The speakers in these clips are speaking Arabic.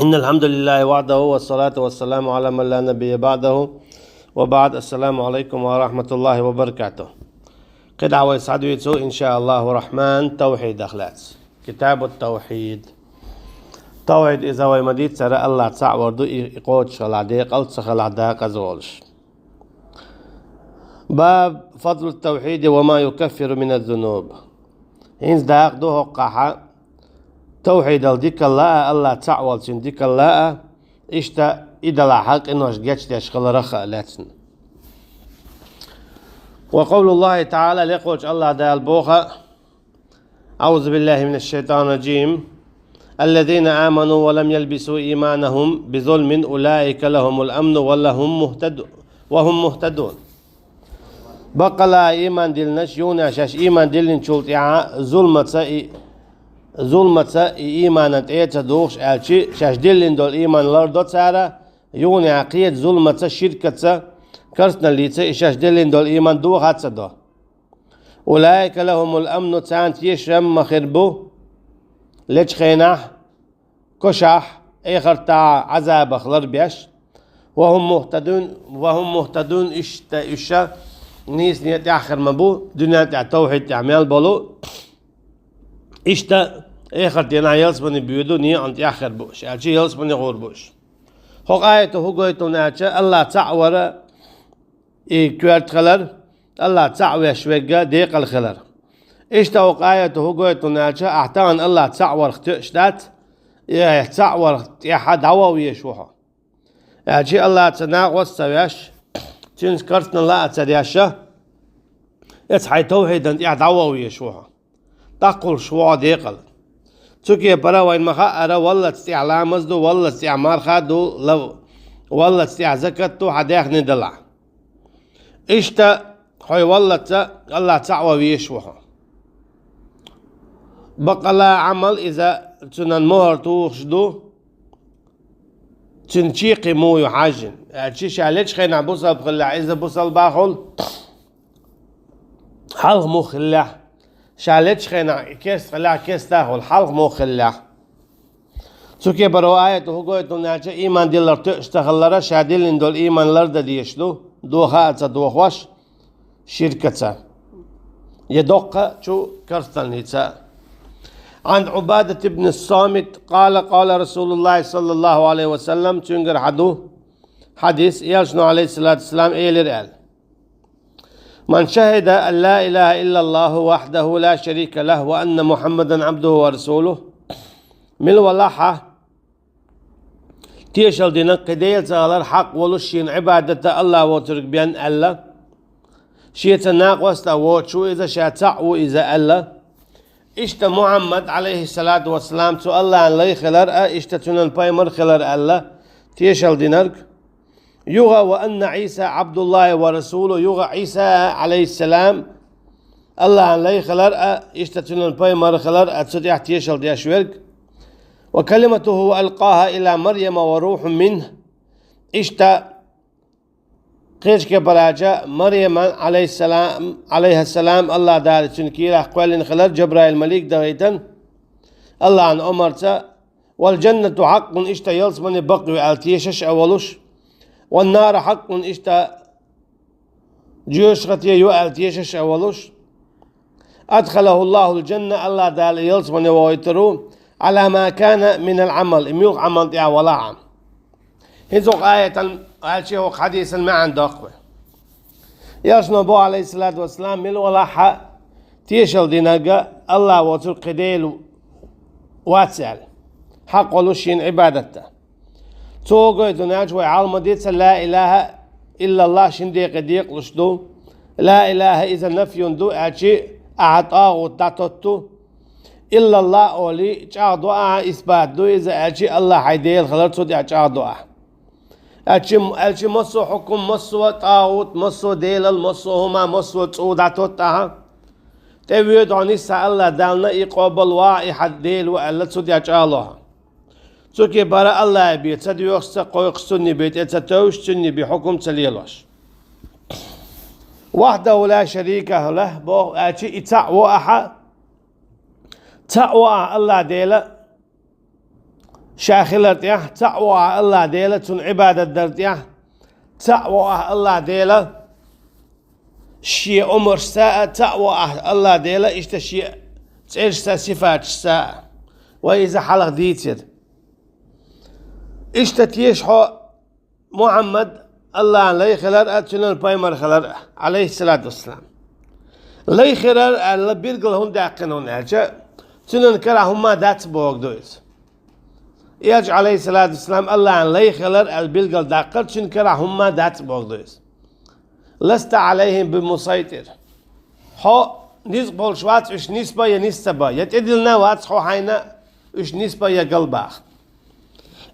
إن الحمد لله وحده والصلاة والسلام على من لا نبي بعده وبعد. السلام عليكم ورحمة الله وبركاته. قد عوي سعد ويتسو إن شاء الله الرحمن توحيد أخلاص كتاب التوحيد. توحيد إذا ويمديد سر الله تسع وردو إقود شلعديق أو تسخلعداق أزولش. باب فضل التوحيد وما يكفر من الذنوب. إنز داق دوه قاحة توحيد الديك الله تعول سن ديك الله إشتا إذا لحق إنه جتش تشغل رخاء لاتن. وقول الله تعالى لقوش الله دا البوخة أعوذ بالله من الشيطان الرجيم الذين آمنوا ولم يلبسوا إيمانهم بظلم أولئك لهم الأمن وهم مهتدون. بقى لا إيمان دلنش يونا شاش إيمان دلن شلت ظلمة إيمانت إيتا دوخش ألشي شاش دلن دول إيمان لردو تسارة يوني عقيد ظلمة شركة كرسنا اللي شاش دلن دول إيمان دوخ هاتسدو. أولئك لهم الأمن تسانت يشرم مخربو ليش خيناح كشاح إخر تاع عذاب خلر بيش وهم مهتدون إشتا نيس نيت آخر مبو دنيا تاع توحيد تعمل بلو إشتا آخر تينا يلسبني بيدو نية أنت آخر بوش أشي يلسبني غور بوش هو آيته هو قويتو ناتشا الله تعورا كوارت خلر الله تعوى شويقا ديق الخلر إشتا هو آيته هو قويتو ناتشا أحتان الله تعور اختشتات تعور يحد عواوية شوحا أشي الله تناق وستوياش تنس كرتنا الله أترياشا يتحي توحيدا يحد عواوية شوحا تقول شوع ديقل تسوكي برا وين مخا أرى والله تستعلا مزدو والله استعمار خادو لو والله استعزكتو حديخ ندلع إشتا حي والله الله تعوى ويشوحا بقى لا عمل إذا تنن مهر توخشدو تنشيقي مو يحاجن تشيش عليش خينا بوصل بخلع إذا بوصل باخل حلق مو خلع شالتش خينا كيس خلع كيس تاخل حلق مو خلع سوكي برو آية هو قويتو ناچا إيمان ديلر تشتغلره شاديلن دول إيمان لرد ديشتو دو خاعتا دو خوش شركتا يدق شو كرتلنيتا. عن عبادة بن الصامت قال رسول الله صلى الله عليه وسلم تنقر حديث يلشنو عليه الصلاة والسلام إيلر من شهد أن لا إله إلا الله وحده لا شريك له وأن محمدا عبده ورسوله من ولاحة تيشل دينا قديل زالر حق ولشين عبادة الله وترك بيان الله شيء ناقوستا وشو إذا شاتع وإذا الله إشتا محمد عليه الصلاة والسلام تو الله عن لي خلر إشتا تنن بايمر خلر الله تيشل دينارك يغا وأن عيسى عبد الله ورسوله يغا عيسى عليه السلام الله عن لي خلر إشتا تنن بايمر خلر أتسدح تيشل دياشويرك وكلمته ألقاها إلى مريم وروح منه إشتا قيش كبراجة مريم عليه السلام الله دار تنكير أقوال خلر جبرائيل الملك دغيتن الله عن أمرتا والجنة حق إشتا يلصمني بقي ألتيشش أولوش والنار حق إشتا جيوش غتيه يؤلتيشش أولوش أدخله الله الجنة الله دار يلصمني ويترو على ما كان من العمل ميوق عمل ديا ولا عم هذوق آية شيء حديث ما عنده أقوى يشنو بو عليه الصلاة والسلام من ولا حق تيشل ديناقا الله وتر قديل واتسال حق ولوشين عبادته توقع دوناج وعالم ديت لا إله إلا الله شنديق ديق لشدو لا إله إذا نفي دو أشي أعطاه وتعطته إلا الله أولي جاء إثبات دو إذا أشي الله حيديل خلال صدي جاء دعاء أشي مصو حكم مصو طاوت مصو ديلل مصو هما مصو تعوداتو تاها تبيد عني الله دالنا يقبل واحد ديل وألا صدي جاء الله سوكي برا الله بيت سدي يخص قوي سني بيت اتتوش سني بحكم تليلوش وحده لا شريك له بو أشي تقوى الله ديلا شاخلت يا تقوى الله ديلا تون عبادة درت يا تقوى الله ديلا شيء عمر ساعة تقوى الله ديلا إشتا شيء تعيش صفات ساعة وإذا حلق ديتر إشتا تيشحو محمد الله لي خلر أتنن بايمر خلر عليه الصلاة والسلام لي خلر الله بيرقل هم داقنون أجا تنن كرا هم دات بوغ دويز ياج عليه الصلاة والسلام الله لي خلر البيرقل داقر تنن كرا هم دات بوغ دويز لست عليهم بمسيطر حو نسبة شوات إش نسبة ينسبة يتدلنا واتس حو حينا إش نسبة يقلباخ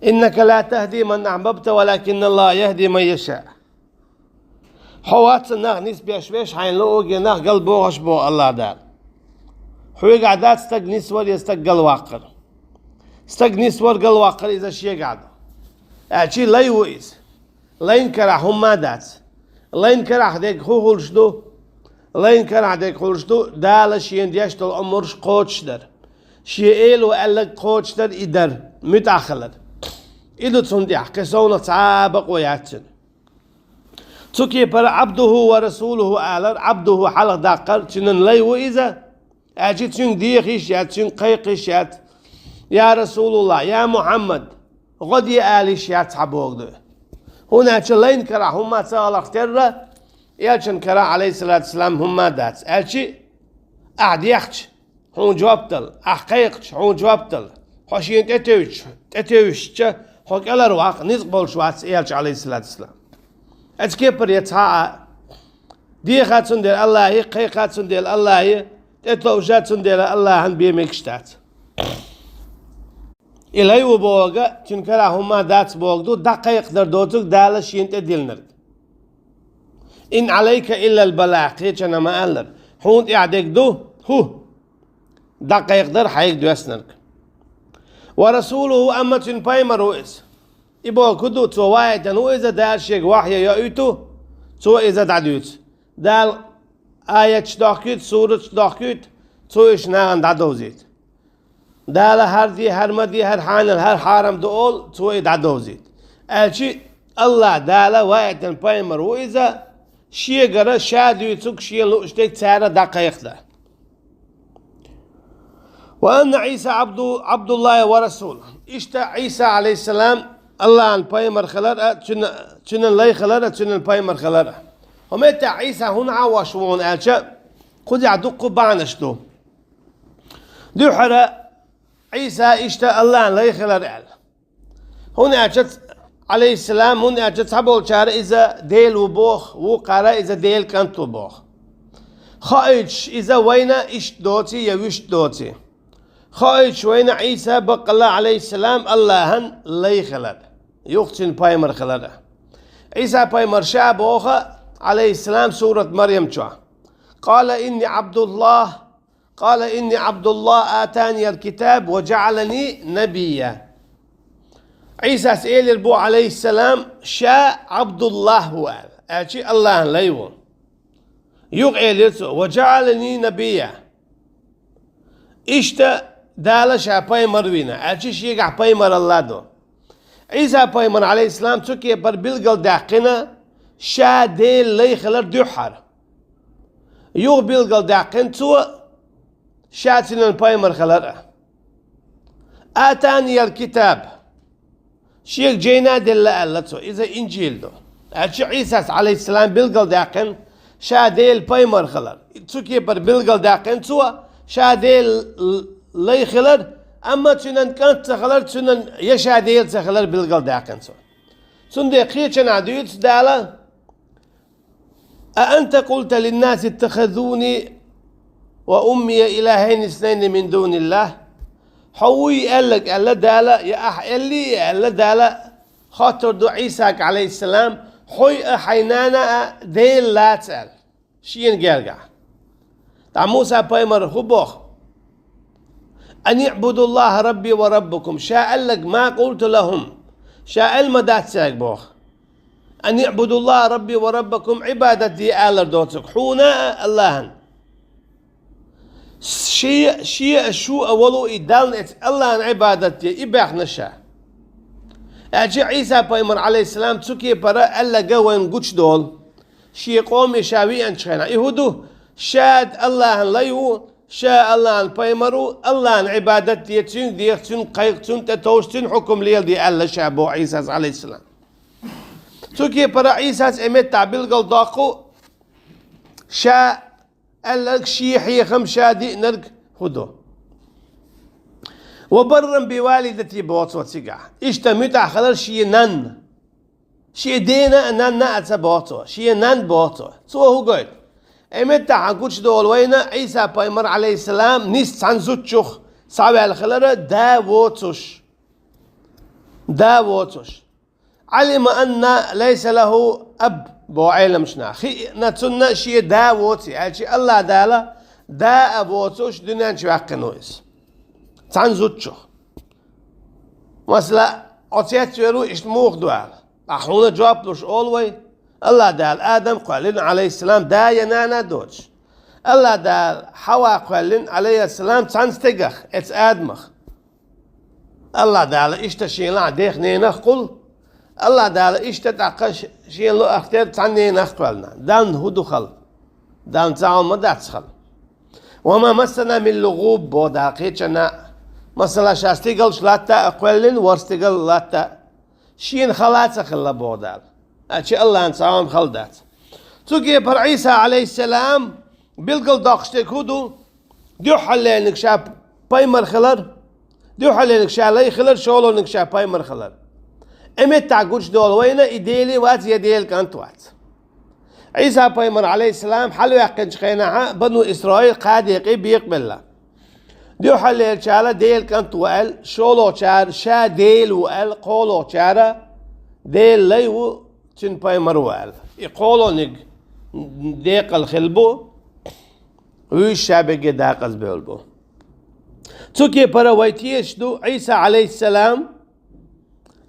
إنك لا تهدي من أحببت ولكن الله يهدي من يشاء حوات نغ نسبة شويش حين لوغي نغ قلبو غشبو الله دار حوي قعدات استق نسور يستق قل واقر استق نسور قل واقر إذا شيء قعد أشي لا يوئز لا ينكر هم دات لا ينكر أحدك هو هلشدو لا ينكر أحدك هلشدو دال شيء ديشتو الأمرش قوتش در شيء إيلو ألق قوتش در إدر متأخلر إذا تصندح كسونا سابق وياتن تكي بر عبده ورسوله آلر عبده حلق داقر تنن ليو إذا أجي تن ديخيش يات تن قيقيش يات يا رسول الله يا محمد غدي آليش يات حبوغ ده هنا تلين كرا هما تغلق ترى ياتن كرا عليه الصلاة والسلام هما دات أجي أعديخش هون جوابتل أحقيقش هون جوابتل حشين تتوش حق على رواق نزقبل شوات إيالش عليه الصلاة والسلام أتكبر يتحقق دي خاتون ديال الله قي خاتون ديال الله تتلوشاتون ديال الله هن بيمكشتات إلهي وبوغا تنكرا هما دات بوغدو دقيق در دوتك دالش ينتدلنر إن عليك إلا البلاغ قيتنا ما ألر هون إعدك دو هو دقيق در حيك دوسنرك ورسوله أما تنبايمر وإس إبو كدو توايا تنو إذا دال شيك وحي يأيتو تو إذا دعدوت دال آية تداخيت سورة تداخيت تو إشناغن دعدوزيت دال هر دي هر مدي هر حانل هر حارم دول تو دعدوزيت ألشي الله دال وايا تنبايمر وإذا شيء غرا شادويتوك شيء لوشتك تارا دقيق ده وأن عيسى عبد الله ورسوله إشتا عيسى عليه السلام الله عن بايمر خلرة تنن لي خلرة تنن بايمر خلرة ومتى عيسى هنا عواشون ألشا خذ يعدقوا بعنشتو دو حرا عيسى إشتا الله عن لي خلرة هنا أجت عليه السلام هنا أجت حبول شار إذا ديل وبوخ وقرا إذا ديل كانت وبوخ خايش إذا وين إش دوتي يوش دوتي خايش وين عيسى بق الله عليه السلام الله هن لي خلد يختن بايمر خلده عيسى بايمر شعب أخا عليه السلام سورة مريم شو قال إني عبد الله آتاني الكتاب وجعلني نبيا عيسى سئل البو عليه السلام شاء عبد الله هو أشي الله ليو يقعد وجعلني نبيا إشتا دالا شا بايمر وينا أشي شيقع بايمر الله دو عيسى بايمر عليه السلام تكي بر بلغل داقنا شا ديل لي خلر دوحر يوغ بلغل داقن تو شاتنا بايمر خلر آتاني الكتاب شيخ جينا دل لألتو إذا إنجيل دو أشي عيسى عليه السلام بلغل داقن شا ديل بايمر خلر تكي بر بلغل داقن تو شا ديل لي خلر أما تنن كانت تخلر تنن يشا ديل تخلر بلغل داقن تو تندي قيتشن عدويت دالا أأنت قلت للناس اتخذوني وأمي إلهين اثنين من دون الله حوي قال لك قال دالا يا أح اللي قال دالا خاطر دو عيسى عليه السلام حوي حينانا ديل لا تسأل شين جرجع تاع موسى بايمر خبوخ أن يعبدوا الله ربي وربكم شاء لك ما قلت لهم شاء المدات ساق بوخ أن يعبدوا الله ربي وربكم عبادتي آلر دوتك حونا اللهن شيء شو أولو إدالن الله عن عبادتي إباح نشا أجي عيسى بايمر عليه السلام تسكي برا ألا جوين قوش دول شي قوم يشاوي أن شينا يهودو شاد الله ليو شاء الله بايمرو الله عبادة يتسين ديختين قيقتين تتوستين حكم ليل دي ألا شابو عيسى عليه السلام تسكي برا عيسى أمت تعبيل قل داقو شاء ألا شي حيخم شادي نرق هدو وبرا بوالدتي بوتو تسيقع اشتمتع خلال شي نن شي دينا نن نأتى بوتو شي نن بوتو سو هو قول امتع عنكوش دول وينا عيسى بايمر عليه السلام نيست عن زوتشوخ صعب على خلال دا ووتوش علم أن ليس له أب بوعيلة مشنا خي نتسنى شي دا ووتي يعني الله دالا دا أبوتوش دنيا نشوح نويس عن زوجه مثلا عطيت يرو اشتموخ دوال احونا جواب لوش اولوي الله دال ادم قال عليه السلام دا ينانا دوج الله دال حوا قال عليه السلام تنستجخ اتس ادمخ الله دال اشتشين لا ديخ نينخ قل الله دال اشتتعقش شين لو اختار تنينخ قلنا دان هدو خل دان تعاون ما داتس خل وما مسنا من لغوب بودا قيتشنا مثلا شاستيقل شلاتا أقولن ورستيقل لاتا شين خلاصة خلا بودال أشي الله أنساهم خلدات تجي بر عيسى عليه السلام بيلقل داقشتك هدو ديو حلينك شاب بايمر خلر ديو حلينك شالي خلر شولو نكشاب بايمر خلر امت تعقوش دول وين إديلي وات يديل كانت وات عيسى بايمر عليه السلام حلو يحقنش خيناها بنو إسرائيل قاد يقيب يقبل له ديو حليل شالا ديل كانت وقال شولو شار شا ديل وقال قولو شارا ديل ليو تن بايمر وقال يقولو نج ديق الخلبو ويش شابك داقز بيولبو توكي برا ويتيش دو عيسى عليه السلام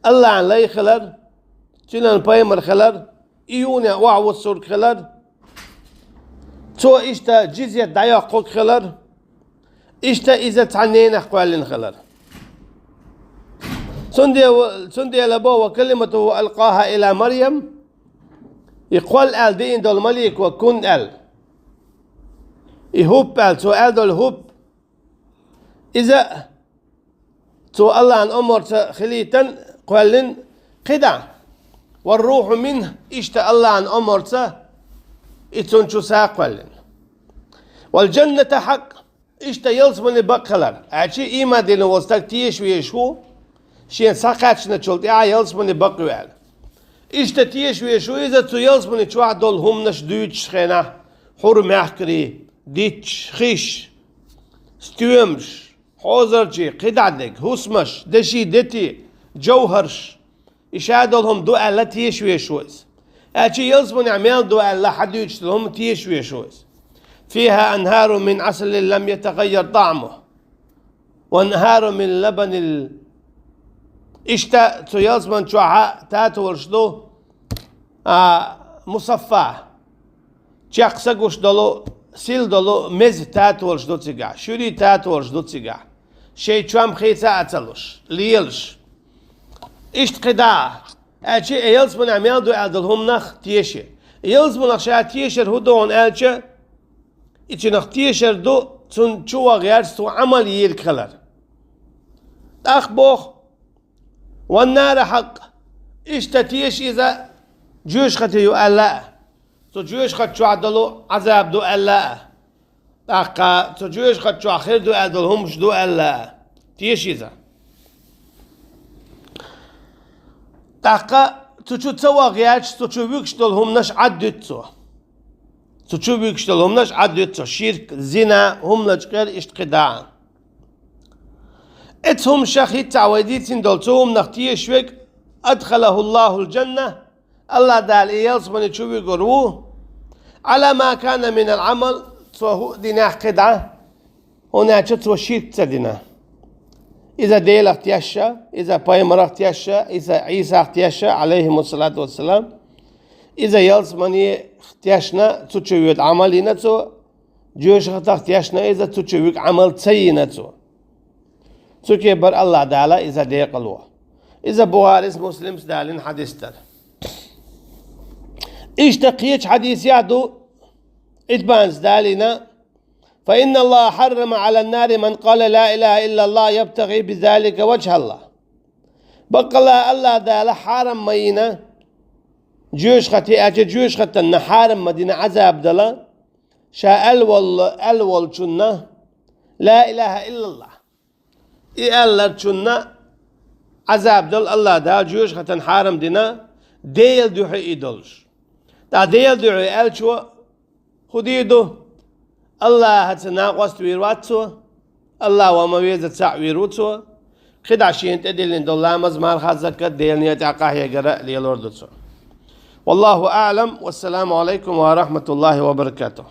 الله عن لي خلر تنان بايمر خلر ايونا وعو السور خلر تو اشتا جزية دايقوك خلر اشتا اذا تعنينا قوالين خلر سندي لبو وكلمته القاها الى مريم يقول ال دين دول مليك وكن ال يهوب ال تو ال دول هوب اذا تو الله عن امر خليتا قوالين قدع والروح منه اشتا الله عن امر اتنشو ساقوالين والجنة حق اشتا يلس من بقلر اچي ايما دين وستك تيش ويشو شين ساقاتشنا چولت يلس من بقوال اشتا تيش ويشو اذا تو يلس من چوع دول هم نش دوتش خينا حور محكري ديتش خيش ستيومش حوزرجي قدعدك هسمش دشي دتي جوهرش اشادول هم دو الا تيش ويشوز اچي يلس من عمال دو الا حدوش هم تيش ويشوز فيها أنهار من عسل لم يتغير طعمه وأنهار من لبن اشتا تيازمن شوعاء تاتو ورشدو مصفى چاق سقوش دلو سيل دلو مز تاتو ورشدو تيقع شوري تاتو ورشدو تيقع شي چوام خيسا اتلوش ليلش اشت قداع اچي ايلز من عميال دو ادلهم نخ تيشي ايلز من اخشاء تيشر هدون الچه إيش نختيشر دو تون شو غيرس تو عمل يركلر أخبوخ والنار حق إيش تتيش إذا جوش خطي يؤلا تو جوش خط شو عدلو عذاب دو ألا أخا تو جوش خط شو آخر دو أدلهم مش دو ألا تيش إذا أخا تو شو تسوى غيرس تو شو بيكش دلهم نش عدتو تشوف يكشتلهم نش عدت شرك زنا هم نشقر اشتقداع اتهم شخي تعويديتين دولتهم نختيه شوك أدخله الله الجنة الله دال إيالس من تشوف يقروه على ما كان من العمل فهو دينا قدعة هنا تشوف شرك تدينا إذا ديل اختياشا إذا بايمر اختياشا إذا عيسى اختياشا عليهم الصلاة والسلام إذا يلس مني اختياشنا تشويت عملنا تو جوش اختياشنا إذا تشويك عمل تسينا تو تكبر الله تعالى إذا ديقلوا إذا بوارس مسلم سدالين حديثتر اشتقيت حديث يعدو إتبان سدالنا فإن الله حرم على النار من قال لا إله إلا الله يبتغي بذلك وجه الله بقى الله دال حرم مينا جوش ختي أجي جوش ختنا حرم مدينة عذاب دلا شاء الول شنا لا إله إلا الله إلا شنا عذاب دل الله دا جوش ختن حرم دينا ديل دوحي إيدولش دا ديل دوحي ألشوا خديدو الله هتناقص ويرواتسو الله وما ويزت سع ويروتسو خدع شين تدلين دولا مزمار خازك ديل نيت عقاه يقرأ ليلوردسو والله أعلم والسلام عليكم ورحمة الله وبركاته.